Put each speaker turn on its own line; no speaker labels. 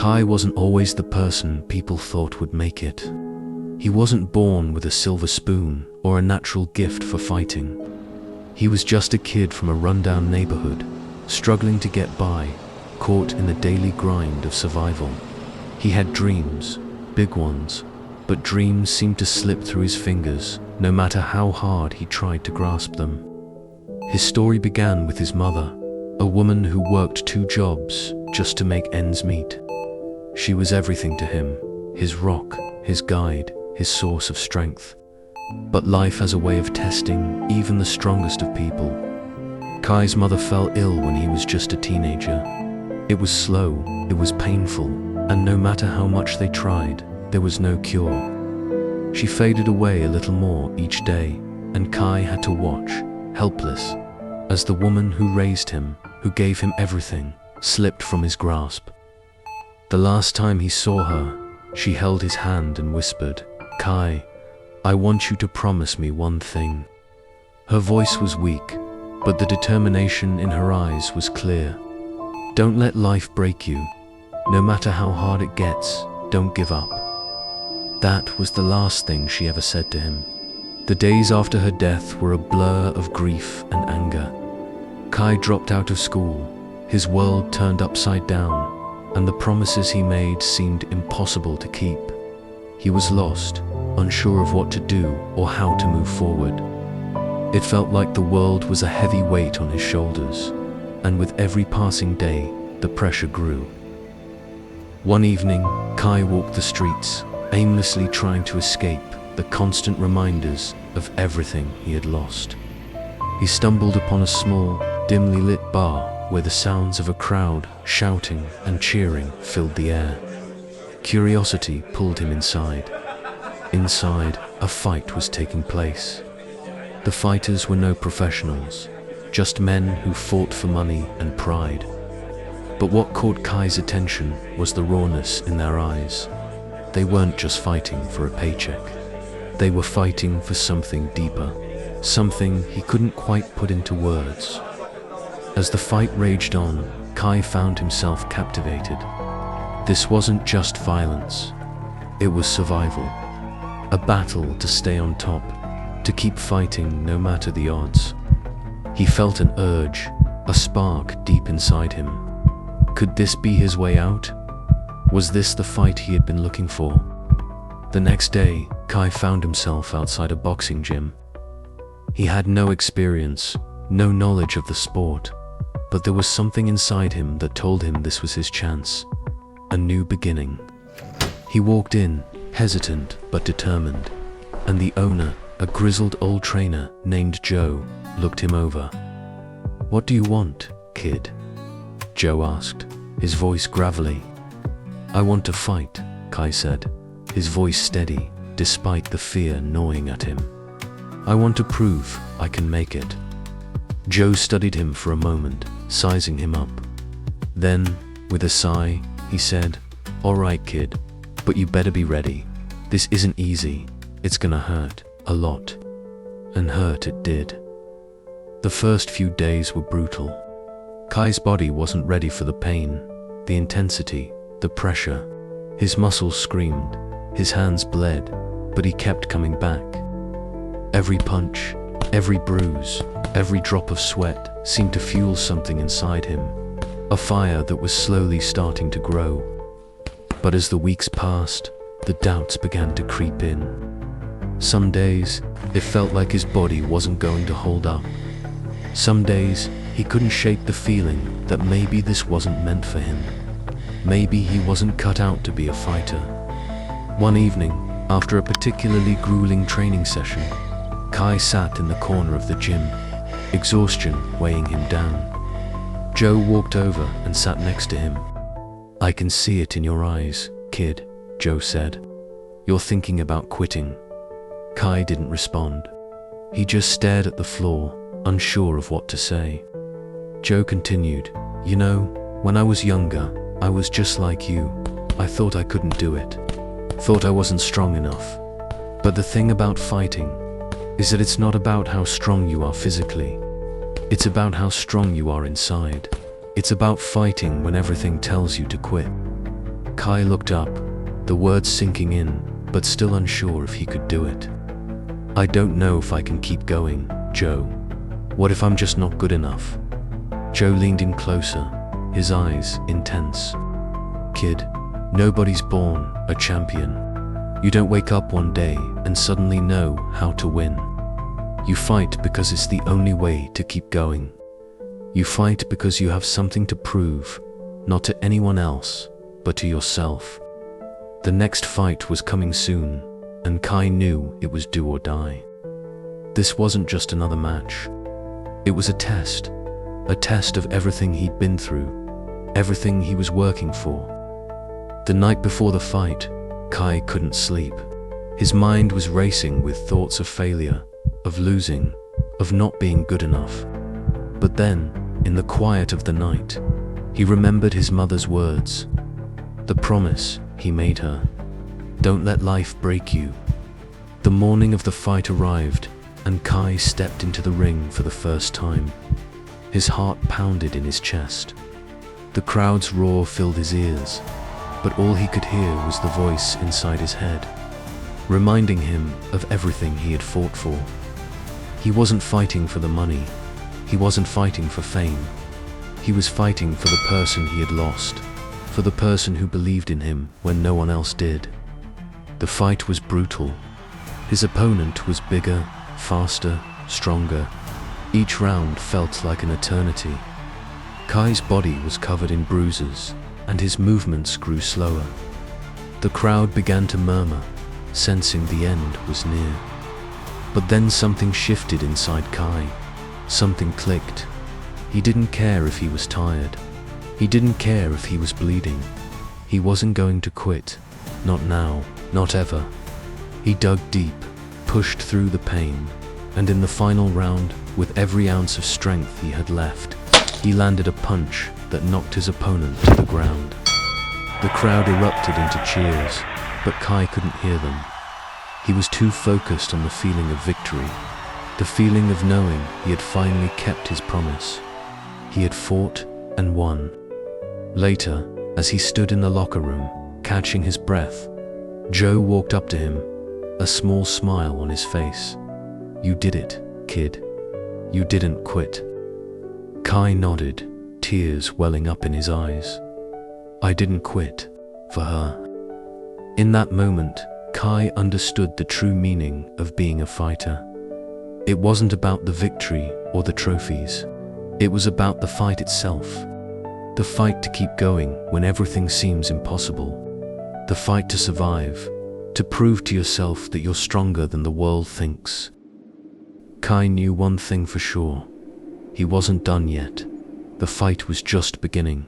Kai wasn't always the person people thought would make it. He wasn't born with a silver spoon or a natural gift for fighting. He was just a kid from a rundown neighborhood, struggling to get by, caught in the daily grind of survival. He had dreams, big ones, but dreams seemed to slip through his fingers, no matter how hard he tried to grasp them. His story began with his mother, a woman who worked 2 jobs just to make ends meet. She was everything to him, his rock, his guide, his source of strength. But life has a way of testing even the strongest of people. Kai's mother fell ill when he was just a teenager. It was slow, it was painful, and no matter how much they tried, there was no cure. She faded away a little more each day, and Kai had to watch, helpless, as the woman who raised him, who gave him everything, slipped from his grasp. The last time he saw her, she held his hand and whispered, "Kai, I want you to promise me one thing." Her voice was weak, but the determination in her eyes was clear. "Don't let life break you. No matter how hard it gets, don't give up." That was the last thing she ever said to him. The days after her death were a blur of grief and anger. Kai dropped out of school, his world turned upside down, and the promises he made seemed impossible to keep. He was lost, unsure of what to do or how to move forward. It felt like the world was a heavy weight on his shoulders, and with every passing day, the pressure grew. One evening, Kai walked the streets, aimlessly trying to escape the constant reminders of everything he had lost. He stumbled upon a small, dimly lit bar where the sounds of a crowd shouting and cheering filled the air. Curiosity pulled him inside. Inside, a fight was taking place. The fighters were no professionals, just men who fought for money and pride. But what caught Kai's attention was the rawness in their eyes. They weren't just fighting for a paycheck. They were fighting for something deeper, something he couldn't quite put into words. As the fight raged on, Kai found himself captivated. This wasn't just violence. It was survival. A battle to stay on top, to keep fighting no matter the odds. He felt an urge, a spark deep inside him. Could this be his way out? Was this the fight he had been looking for? The next day, Kai found himself outside a boxing gym. He had no experience, no knowledge of the sport, but there was something inside him that told him this was his chance, a new beginning. He walked in, hesitant but determined, and the owner, a grizzled old trainer named Joe, looked him over. "What do you want, kid?" Joe asked, his voice gravelly. "I want to fight," Kai said, his voice steady, despite the fear gnawing at him. "I want to prove I can make it." Joe studied him for a moment, sizing him up. Then, with a sigh, he said, "All right, kid, but you better be ready. This isn't easy. It's gonna hurt, a lot." And hurt it did. The first few days were brutal. Kai's body wasn't ready for the pain, the intensity, the pressure. His muscles screamed, his hands bled, but he kept coming back. Every punch, every bruise, every drop of sweat seemed to fuel something inside him, a fire that was slowly starting to grow. But as the weeks passed, the doubts began to creep in. Some days, it felt like his body wasn't going to hold up. Some days, he couldn't shake the feeling that maybe this wasn't meant for him. Maybe he wasn't cut out to be a fighter. One evening, after a particularly grueling training session, Kai sat in the corner of the gym, exhaustion weighing him down. Joe walked over and sat next to him. "I can see it in your eyes, kid," Joe said. "You're thinking about quitting." Kai didn't respond. He just stared at the floor, unsure of what to say. Joe continued, "You know, when I was younger, I was just like you. I thought I couldn't do it. Thought I wasn't strong enough. But the thing about fighting is that it's not about how strong you are physically. It's about how strong you are inside. It's about fighting when everything tells you to quit. Kai looked up, the words sinking in, but still unsure if he could do it. I don't know if I can keep going, Joe. What if I'm just not good enough? Joe leaned in closer, his eyes intense. Kid, nobody's born a champion. You don't wake up one day and suddenly know how to win. You fight because it's the only way to keep going. You fight because you have something to prove, not to anyone else, but to yourself. The next fight was coming soon, and Kai knew it was do or die. This wasn't just another match. It was a test of everything he'd been through, everything he was working for. The night before the fight, Kai couldn't sleep. His mind was racing with thoughts of failure, of losing, of not being good enough. But then, in the quiet of the night, he remembered his mother's words, the promise he made her. Don't let life break you. The morning of the fight arrived, and Kai stepped into the ring for the first time. His heart pounded in his chest. The crowd's roar filled his ears, but all he could hear was the voice inside his head, reminding him of everything he had fought for. He wasn't fighting for the money. He wasn't fighting for fame. He was fighting for the person he had lost, for the person who believed in him when no one else did. The fight was brutal. His opponent was bigger, faster, stronger. Each round felt like an eternity. Kai's body was covered in bruises, and his movements grew slower. The crowd began to murmur, sensing the end was near. But then something shifted inside Kai. Something clicked. He didn't care if he was tired. He didn't care if he was bleeding. He wasn't going to quit. Not now, not ever. He dug deep, pushed through the pain, and in the final round, with every ounce of strength he had left, he landed a punch that knocked his opponent to the ground. The crowd erupted into cheers, but Kai couldn't hear them. He was too focused on the feeling of victory, the feeling of knowing he had finally kept his promise. He had fought and won. Later, as he stood in the locker room, catching his breath, Joe walked up to him, a small smile on his face. You did it, kid. You didn't quit. Kai nodded, tears welling up in his eyes. I didn't quit, for her. In that moment, Kai understood the true meaning of being a fighter. It wasn't about the victory or the trophies. It was about the fight itself. The fight to keep going when everything seems impossible. The fight to survive, to prove to yourself that you're stronger than the world thinks. Kai knew one thing for sure. He wasn't done yet. The fight was just beginning.